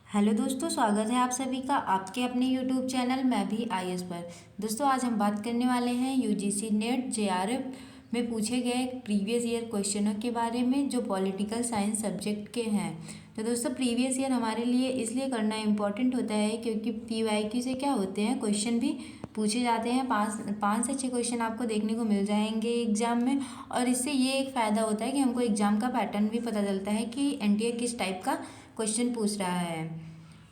Hello दोस्तों, स्वागत है आप सभी का आपके अपने यूट्यूब चैनल मैं भी आईएएस पर। दोस्तों, आज हम बात करने वाले हैं यूजीसी नेट जेआरएफ में पूछे गए प्रीवियस ईयर क्वेश्चनों के बारे में जो पॉलिटिकल साइंस सब्जेक्ट के हैं। तो दोस्तों, प्रीवियस ईयर हमारे लिए इसलिए करना इम्पॉर्टेंट होता है क्योंकि पीवाईक्यू से क्या होते हैं, क्वेश्चन भी पूछे जाते हैं। पाँच से 6 क्वेश्चन आपको देखने को मिल जाएंगे एग्जाम में। और इससे ये एक फ़ायदा होता है कि हमको एग्जाम का पैटर्न भी पता चलता है कि एनटीए किस टाइप का क्वेश्चन पूछ रहा है।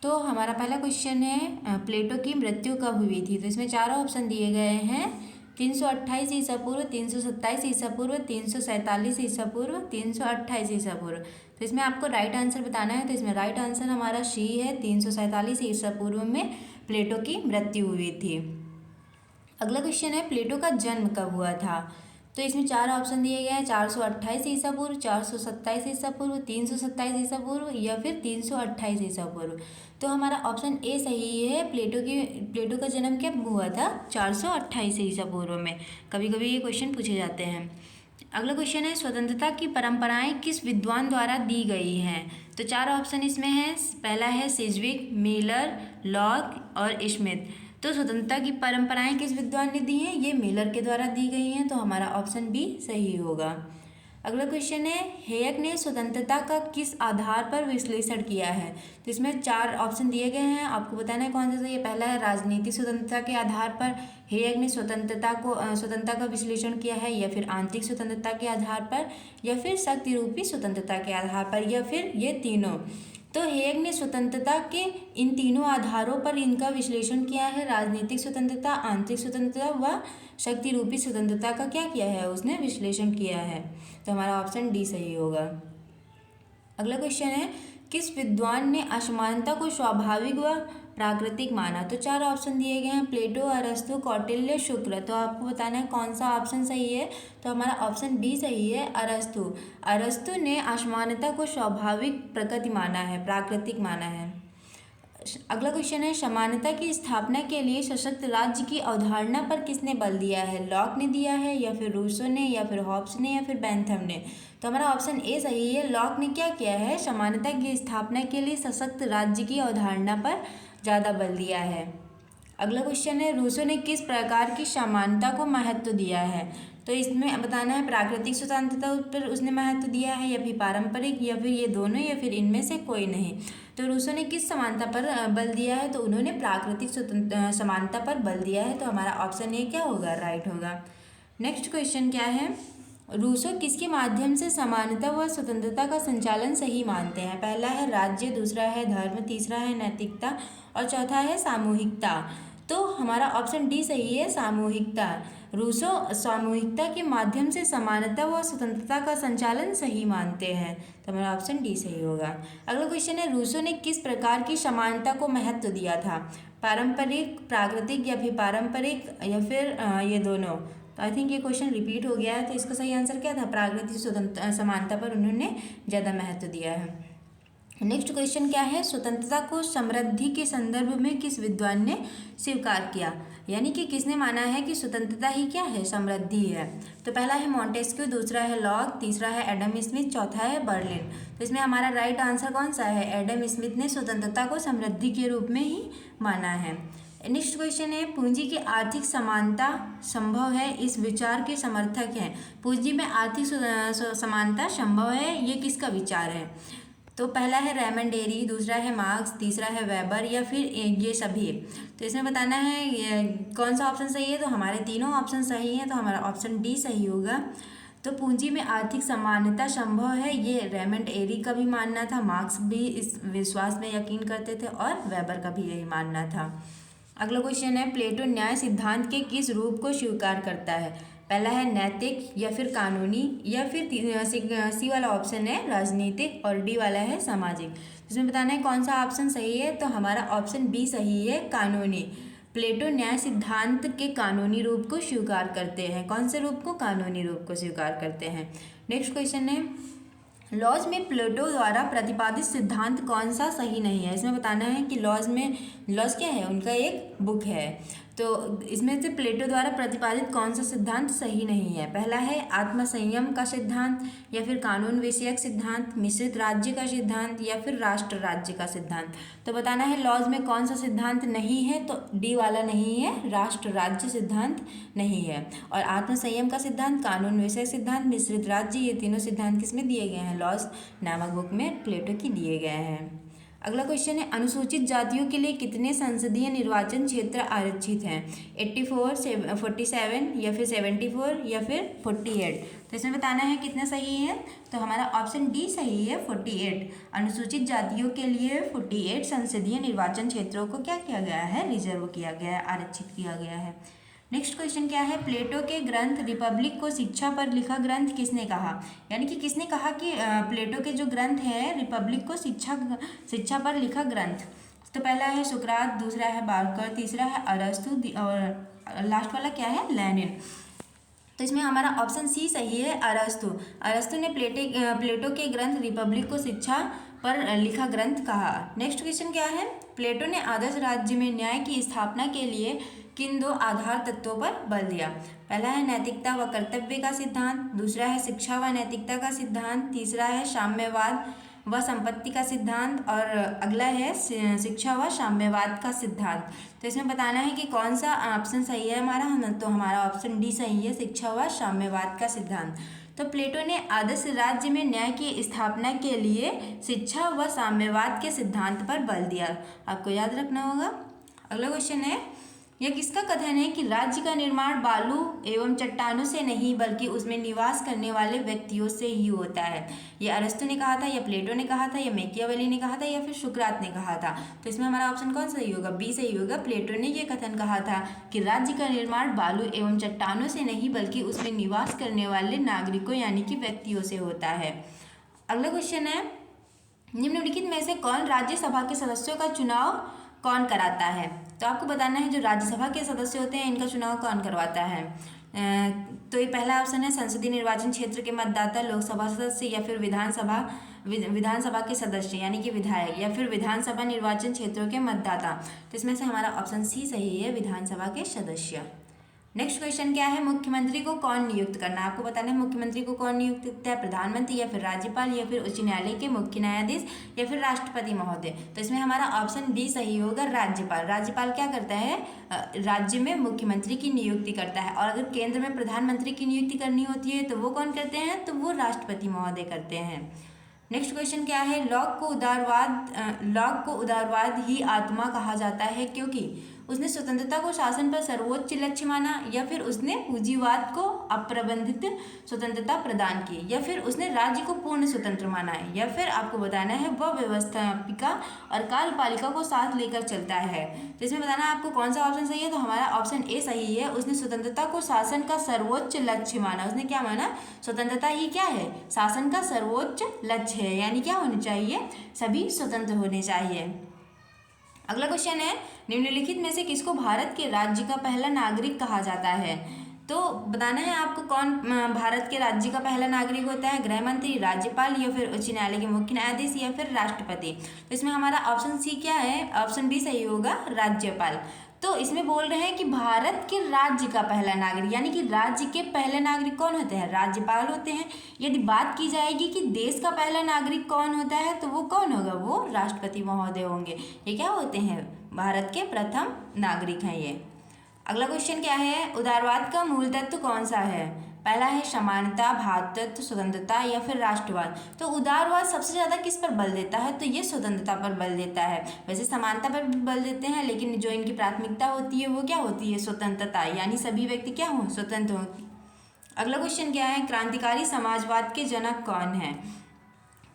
तो हमारा पहला क्वेश्चन है, प्लेटो की मृत्यु कब हुई थी। तो इसमें चारों ऑप्शन दिए गए हैं, 328 ईसा पूर्व, 327 ईसा पूर्व, 347 ईसा पूर्व, 328 ईसा पूर्व। तो इसमें आपको राइट आंसर बताना है। तो इसमें राइट आंसर हमारा सी है, 347 ईसा पूर्व में प्लेटो की मृत्यु हुई थी। अगला क्वेश्चन है, प्लेटो का जन्म कब हुआ था। तो इसमें चार ऑप्शन दिए गए हैं, 428 ईसा पूर्व, 427 ईसा पूर्व, 327 ईसा पूर्व या फिर 328 ईसा पूर्व। तो हमारा ऑप्शन ए सही है। प्लेटो का जन्म कब हुआ था, 428 ईसा पूर्व में। कभी कभी ये क्वेश्चन पूछे जाते हैं। अगला क्वेश्चन है, स्वतंत्रता की परंपराएं किस विद्वान द्वारा दी गई हैं। तो चार ऑप्शन इसमें हैं। पहला है सिज्विक, मिलर, लॉक और स्मिथ। तो स्वतंत्रता की परंपराएं किस विद्वान ने दी हैं, ये मिलर के द्वारा दी गई हैं। तो हमारा ऑप्शन बी सही होगा। अगला क्वेश्चन है, हेयक ने स्वतंत्रता का किस आधार पर विश्लेषण किया है। तो इसमें चार ऑप्शन दिए गए हैं, आपको बताना है कौन सा सही है। पहला है राजनीतिक स्वतंत्रता के आधार पर हेयक ने स्वतंत्रता का विश्लेषण किया है, या फिर आंतरिक स्वतंत्रता के आधार पर, या फिर शक्ति रूपी स्वतंत्रता के आधार पर, या फिर ये तीनों। तो हेयक ने स्वतंत्रता के इन तीनों आधारों पर इनका विश्लेषण किया है। राजनीतिक स्वतंत्रता, आंतरिक स्वतंत्रता व शक्ति रूपी स्वतंत्रता का क्या किया है, उसने विश्लेषण किया है। तो हमारा ऑप्शन डी सही होगा। अगला क्वेश्चन है, किस विद्वान ने असमानता को स्वाभाविक व प्राकृतिक माना। तो चार ऑप्शन दिए गए हैं, प्लेटो, अरस्तु, कौटिल्य, शुक्र। तो आपको बताना है कौन सा ऑप्शन सही है। तो हमारा ऑप्शन बी सही है, अरस्तु। अरस्तु ने असमानता को स्वाभाविक प्रकृति माना है, प्राकृतिक माना है। अगला क्वेश्चन है, समानता की स्थापना के लिए सशक्त राज्य की अवधारणा पर किसने बल दिया है। लॉक ने दिया है, या फिर रूसो ने, या फिर हॉब्स ने, या फिर बेंथम ने। तो हमारा ऑप्शन ए सही है। लॉक ने क्या किया है, समानता की स्थापना के लिए सशक्त राज्य की अवधारणा पर ज़्यादा बल दिया है। अगला क्वेश्चन है, रूसो ने किस प्रकार की समानता को महत्व दिया है। तो इसमें बताना है प्राकृतिक स्वतंत्रता पर उसने महत्व दिया है, या फिर पारंपरिक, या फिर ये दोनों, या फिर इनमें से कोई नहीं। तो रूसो ने किस समानता पर बल दिया है, तो उन्होंने प्राकृतिक समानता पर बल दिया है। तो हमारा ऑप्शन ए क्या होगा, राइट होगा। नेक्स्ट क्वेश्चन क्या है, रूसो किसके माध्यम से समानता व स्वतंत्रता का संचालन सही मानते हैं। पहला है राज्य, दूसरा है धर्म, तीसरा है नैतिकता और चौथा है सामूहिकता। तो हमारा ऑप्शन डी सही है, सामूहिकता। रूसो सामूहिकता के माध्यम से समानता व स्वतंत्रता का संचालन सही मानते हैं। तो हमारा ऑप्शन डी सही होगा। अगला क्वेश्चन है, रूसो ने किस प्रकार की समानता को महत्व दिया था। पारंपरिक, प्राकृतिक, या फिर पारंपरिक, या फिर ये दोनों। तो आई थिंक ये क्वेश्चन रिपीट हो गया है। तो इसका सही आंसर क्या था, प्राकृतिक स्वतंत्र समानता पर उन्होंने ज़्यादा महत्व दिया है। नेक्स्ट क्वेश्चन क्या है, स्वतंत्रता को समृद्धि के संदर्भ में किस विद्वान ने स्वीकार किया। यानी कि किसने माना है कि स्वतंत्रता ही क्या है, समृद्धि है। तो पहला है मॉन्टेस्क्यू, दूसरा है लॉक, तीसरा है एडम स्मिथ, चौथा है बर्लिन। तो इसमें हमारा राइट आंसर कौन सा है, एडम स्मिथ ने स्वतंत्रता को समृद्धि के रूप में ही माना है। नेक्स्ट क्वेश्चन है, पूंजी की आर्थिक समानता संभव है, इस विचार के समर्थक हैं। पूंजी में आर्थिक समानता संभव है, ये किसका विचार है। तो पहला है रेमंड डेरी, दूसरा है मार्क्स, तीसरा है वेबर, या फिर ये सभी। तो इसमें बताना है कौन सा ऑप्शन सही है। तो हमारे तीनों ऑप्शन सही हैं। तो हमारा ऑप्शन डी सही होगा। तो पूंजी में आर्थिक समानता संभव है, ये रेमंड एरी का भी मानना था, मार्क्स भी इस विश्वास में यकीन करते थे, और वेबर का भी यही मानना था। अगला क्वेश्चन है, प्लेटो न्याय सिद्धांत के किस रूप को स्वीकार करता है। पहला है नैतिक, या फिर कानूनी, या फिर सी वाला ऑप्शन है राजनीतिक, और डी वाला है सामाजिक। इसमें बताना है कौन सा ऑप्शन सही है। तो हमारा ऑप्शन बी सही है, कानूनी। प्लेटो न्याय सिद्धांत के कानूनी रूप को स्वीकार करते हैं। कौन से रूप को, कानूनी रूप को स्वीकार करते हैं। नेक्स्ट क्वेश्चन है, लॉज में प्लेटो द्वारा प्रतिपादित सिद्धांत कौन सा सही नहीं है। इसमें बताना है कि लॉज क्या है, उनका एक बुक है। तो इसमें से प्लेटो द्वारा प्रतिपादित कौन सा सिद्धांत सही नहीं है? पहला है आत्मसंयम का सिद्धांत, या फिर कानून विषयक सिद्धांत, मिश्रित राज्य का सिद्धांत, या फिर राष्ट्र राज्य का सिद्धांत। तो बताना है लॉज में कौन सा सिद्धांत नहीं है, तो डी वाला नहीं है, राष्ट्र राज्य सिद्धांत नहीं है। और आत्मसंयम का सिद्धांत, कानून विषयक सिद्धांत, मिश्रित राज्य, ये तीनों सिद्धांत किसमें दिए गए हैं? लॉज नामक बुक में प्लेटो की दिए गए हैं। अगला क्वेश्चन है अनुसूचित जातियों के लिए कितने संसदीय निर्वाचन क्षेत्र आरक्षित हैं? 84, 47, या फिर 74, या फिर 48। तो इसमें बताना है कितना सही है, तो हमारा ऑप्शन डी सही है, 48। अनुसूचित जातियों के लिए 48 संसदीय निर्वाचन क्षेत्रों को क्या किया गया है? रिजर्व किया गया है, आरक्षित किया गया है। नेक्स्ट क्वेश्चन क्या है? प्लेटो के ग्रंथ रिपब्लिक को शिक्षा पर लिखा ग्रंथ किसने कहा? यानी कि किसने कहा कि प्लेटो के जो ग्रंथ है रिपब्लिक को शिक्षा पर लिखा ग्रंथ? तो पहला है सुकरात, दूसरा है बार्कर, तीसरा है अरस्तु, और लास्ट वाला क्या है? लेनिन। तो इसमें हमारा ऑप्शन सी सही है, अरस्तु। अरस्तु ने प्लेटो के ग्रंथ रिपब्लिक को शिक्षा पर लिखा ग्रंथ कहा। नेक्स्ट क्वेश्चन क्या है? प्लेटो ने आदर्श राज्य में न्याय की स्थापना के लिए किन दो आधार तत्वों पर बल दिया? पहला है नैतिकता व कर्तव्य का सिद्धांत, दूसरा है शिक्षा व नैतिकता का सिद्धांत, तीसरा है साम्यवाद व संपत्ति का सिद्धांत, और अगला है शिक्षा व साम्यवाद का सिद्धांत। तो इसमें बताना है कि कौन सा ऑप्शन सही है हमारा, तो हमारा ऑप्शन डी सही है, शिक्षा व साम्यवाद का सिद्धांत। तो प्लेटो ने आदर्श राज्य में न्याय की स्थापना के लिए शिक्षा व साम्यवाद के सिद्धांत पर बल दिया, आपको याद रखना होगा। अगला क्वेश्चन है यह किसका कथन है कि राज्य का निर्माण बालू एवं चट्टानों से नहीं बल्कि उसमें निवास करने वाले व्यक्तियों से ही होता है? ये अरस्तु ने कहा था, या प्लेटो ने कहा था, या मैकियावेली ने कहा था, या फिर सुकरात ने कहा था? तो इसमें हमारा ऑप्शन कौन सही होगा? बी सही होगा। प्लेटो ने ये कथन कहा था कि राज्य का निर्माण बालू एवं चट्टानों से नहीं बल्कि उसमें निवास करने वाले नागरिकों यानी कि व्यक्तियों से होता है। अगला क्वेश्चन है निम्नलिखित में से कौन राज्यसभा के सदस्यों का चुनाव कौन कराता है? तो आपको बताना है जो राज्यसभा के सदस्य होते हैं इनका चुनाव कौन करवाता है। तो ये पहला ऑप्शन है संसदीय निर्वाचन क्षेत्र के मतदाता, लोकसभा सदस्य, या फिर विधानसभा के सदस्य यानी कि विधायक, या फिर विधानसभा निर्वाचन क्षेत्रों के मतदाता। तो इसमें से हमारा ऑप्शन सी सही है, विधानसभा के सदस्य। नेक्स्ट क्वेश्चन क्या है? मुख्यमंत्री को कौन नियुक्त करना है? आपको बताना है मुख्यमंत्री को कौन नियुक्त करता है? प्रधानमंत्री, या फिर राज्यपाल, या फिर उच्च न्यायालय के मुख्य न्यायाधीश, या फिर राष्ट्रपति महोदय? तो इसमें हमारा ऑप्शन डी सही होगा, राज्यपाल। राज्यपाल क्या करता है? राज्य में मुख्यमंत्री की नियुक्ति करता है। और अगर केंद्र में प्रधानमंत्री की नियुक्ति करनी होती है तो वो कौन करते हैं? तो वो राष्ट्रपति महोदय करते हैं। नेक्स्ट क्वेश्चन क्या है? लॉक को उदारवाद ही आत्मा कहा जाता है क्योंकि उसने स्वतंत्रता को शासन पर सर्वोच्च लक्ष्य माना, या फिर उसने पूंजीवाद को अप्रबंधित स्वतंत्रता प्रदान की, या फिर उसने राज्य को पूर्ण स्वतंत्र माना है, या फिर आपको बताना है वह व्यवस्थापिका और कार्यपालिका को साथ लेकर चलता है। तो इसमें बताना है आपको कौन सा ऑप्शन सही है। तो हमारा ऑप्शन ए सही है, उसने स्वतंत्रता को शासन का सर्वोच्च लक्ष्य माना। उसने क्या माना? स्वतंत्रता ही क्या है? शासन का सर्वोच्च लक्ष्य है, यानी क्या होना चाहिए? सभी स्वतंत्र होने चाहिए। अगला क्वेश्चन है निम्नलिखित में से किसको भारत के राज्य का पहला नागरिक कहा जाता है? तो बताना है आपको कौन भारत के राज्य का पहला नागरिक होता है? गृह मंत्री, राज्यपाल, या फिर उच्च न्यायालय के मुख्य न्यायाधीश, या फिर राष्ट्रपति? तो इसमें हमारा ऑप्शन सी क्या है? ऑप्शन बी सही होगा, राज्यपाल। तो इसमें बोल रहे हैं कि भारत के राज्य का पहला नागरिक, यानी कि राज्य के पहले नागरिक कौन होते हैं? राज्यपाल होते हैं। यदि बात की जाएगी कि देश का पहला नागरिक कौन होता है तो वो कौन होगा? वो राष्ट्रपति महोदय होंगे। ये क्या होते हैं? भारत के प्रथम नागरिक हैं ये। अगला क्वेश्चन क्या है? उदारवाद का मूल तत्व कौन सा है? पहला है समानता, भ्रातृत्व, स्वतंत्रता, या फिर राष्ट्रवाद? तो उदारवाद सबसे ज़्यादा किस पर बल देता है? तो ये स्वतंत्रता पर बल देता है। वैसे समानता पर भी बल देते हैं, लेकिन जो इनकी प्राथमिकता होती है वो क्या होती है? स्वतंत्रता, यानी सभी व्यक्ति क्या हों? स्वतंत्र हों। अगला क्वेश्चन क्या है? क्रांतिकारी समाजवाद के जनक कौन है?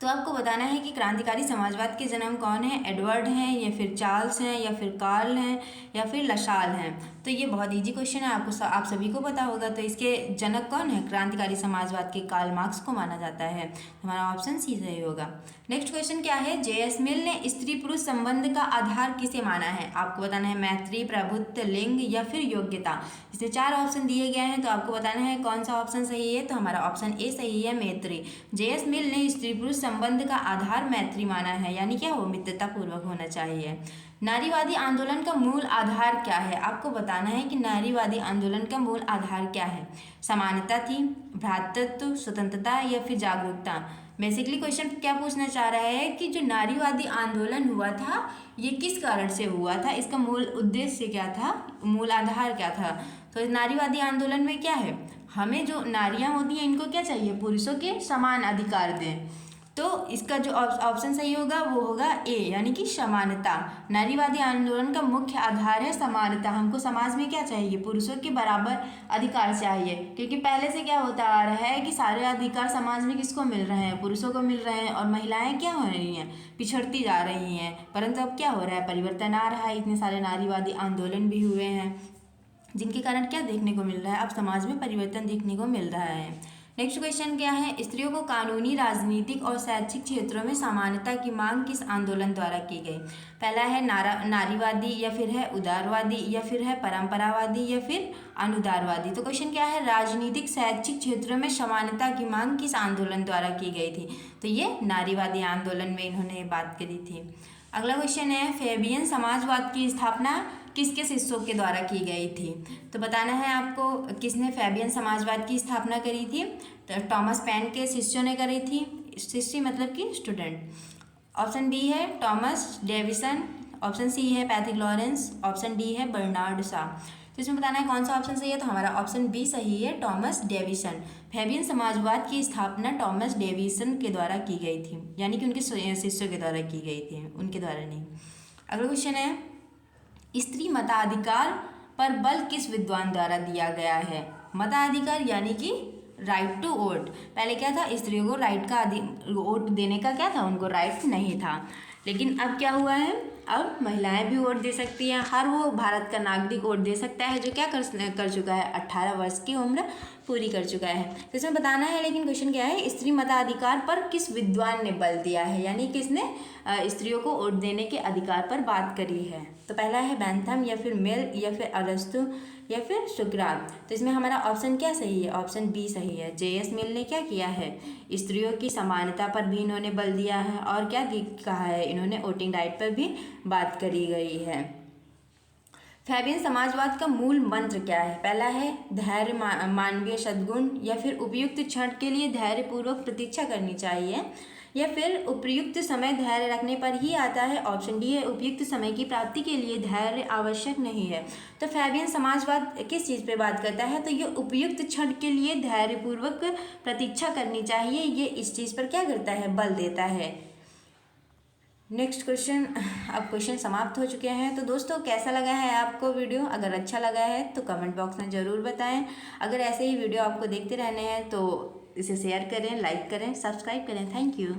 तो आपको बताना है कि क्रांतिकारी समाजवाद के जनक कौन है? एडवर्ड हैं, या फिर चार्ल्स हैं, या फिर कार्ल हैं, या फिर लसाल हैं? तो ये बहुत इजी क्वेश्चन है, आप सभी को पता होगा। तो इसके जनक कौन है? क्रांतिकारी समाजवाद के कार्ल मार्क्स को माना जाता है। हमारा ऑप्शन सी सही होगा। नेक्स्ट क्वेश्चन क्या है? जे.एस. मिल ने स्त्री पुरुष संबंध का आधार किसे माना है? आपको बताना है मैत्री, प्रभुत्व, लिंग, या फिर योग्यता। इसमें 4 ऑप्शन दिए गए हैं, तो आपको बताना है कौन सा ऑप्शन सही है। तो हमारा ऑप्शन ए सही है, मैत्री। जे.एस. मिल ने स्त्री पुरुष संबंध का आधार मैत्री माना है, यानी क्या हो, मित्रता पूर्वक होना चाहिए। नारीवादी आंदोलन का मूल आधार क्या है? आपको बताना है कि नारीवादी आंदोलन का मूल आधार क्या है। समानता थी, भ्रातृत्व, स्वतंत्रता या फिर जागरूकता। बेसिकली क्वेश्चन क्या पूछना चाह रहा है कि जो नारीवादी आंदोलन हुआ था ये किस कारण से हुआ था, इसका मूल उद्देश्य क्या था, मूल आधार क्या था। तो नारीवादी आंदोलन में क्या है, हमें जो नारियां होती हैं इनको क्या चाहिए, पुरुषों के समान अधिकार दें। तो इसका जो ऑप्शन सही होगा वो होगा ए, यानी कि समानता। नारीवादी आंदोलन का मुख्य आधार है समानता। हमको समाज में क्या चाहिए, पुरुषों के बराबर अधिकार चाहिए, क्योंकि पहले से क्या होता आ रहा है कि सारे अधिकार समाज में किसको मिल रहे हैं, पुरुषों को मिल रहे हैं, और महिलाएं क्या हो रही हैं, पिछड़ती जा रही हैं। परंतु अब क्या हो रहा है, परिवर्तन आ रहा है, इतने सारे नारीवादी आंदोलन भी हुए हैं जिनके कारण क्या देखने को मिल रहा है, अब समाज में परिवर्तन देखने को मिल रहा है। नेक्स्ट क्वेश्चन क्या है, स्त्रियों को कानूनी, राजनीतिक और शैक्षिक क्षेत्रों में समानता की मांग किस आंदोलन द्वारा की गई? पहला है नारीवादी, या फिर है उदारवादी, या फिर है परंपरावादी, या फिर अनुदारवादी। तो क्वेश्चन क्या है, राजनीतिक शैक्षिक क्षेत्रों में समानता की मांग किस आंदोलन द्वारा की गई थी? तो ये नारीवादी आंदोलन में इन्होंने ये बात करी थी। अगला क्वेश्चन है, फेबियन समाजवाद की स्थापना किसके शिष्यों के द्वारा की गई थी? तो बताना है आपको किसने फेबियन समाजवाद की स्थापना करी थी। तो टॉमस पेन के शिष्यों ने करी थी, शिष्य मतलब कि स्टूडेंट। ऑप्शन बी है टॉमस डेविसन, ऑप्शन सी है पैथिक लॉरेंस, ऑप्शन डी है बर्नार्ड शा। तो इसमें बताना है कौन सा ऑप्शन सही है। तो हमारा ऑप्शन बी सही है, टॉमस डेविसन। फेबियन समाजवाद की स्थापना टॉमस डेविसन के द्वारा की गई थी, यानी कि उनके शिष्यों के द्वारा की गई थी, उनके द्वारा नहीं। अगला क्वेश्चन है, स्त्री मताधिकार पर बल किस विद्वान द्वारा दिया गया है? मताधिकार यानी कि राइट टू वोट। पहले क्या था, स्त्रियों को राइट का वोट देने का क्या था, उनको राइट नहीं था, लेकिन अब क्या हुआ है, अब महिलाएं भी वोट दे सकती हैं। हर वो भारत का नागरिक वोट दे सकता है जो क्या कर चुका है, 18 वर्ष की उम्र पूरी कर चुका है। तो इसमें बताना है, लेकिन क्वेश्चन क्या है, स्त्री मताधिकार पर किस विद्वान ने बल दिया है, यानी किसने स्त्रियों को वोट देने के अधिकार पर बात करी है। तो पहला है बेंथम, या फिर मिल, या फिर अरस्तु, या फिर सुकरात। तो इसमें हमारा ऑप्शन क्या सही है, ऑप्शन बी सही है। जे.एस. मिल ने क्या किया है, स्त्रियों की समानता पर भी इन्होंने बल दिया है, और क्या कहा है, इन्होंने वोटिंग राइट पर भी बात करी गई है। फेबियन समाजवाद का मूल मंत्र क्या है? पहला है धैर्य, मानवीय सद्गुण, या फिर उपयुक्त क्षण के लिए धैर्यपूर्वक प्रतीक्षा करनी चाहिए, या फिर उपयुक्त समय धैर्य रखने पर ही आता है। ऑप्शन डी है उपयुक्त समय की प्राप्ति के लिए धैर्य आवश्यक नहीं है। तो फेबियन समाजवाद किस चीज़ पे बात करता है? तो ये उपयुक्त क्षण के लिए धैर्यपूर्वक प्रतीक्षा करनी चाहिए, ये इस चीज़ पर क्या करता है, बल देता है। नेक्स्ट क्वेश्चन, अब क्वेश्चन समाप्त हो चुके हैं। तो दोस्तों कैसा लगा है आपको वीडियो? अगर अच्छा लगा है तो कमेंट बॉक्स में ज़रूर बताएं। अगर ऐसे ही वीडियो आपको देखते रहने हैं तो इसे शेयर करें, लाइक करें, सब्सक्राइब करें। Thank you.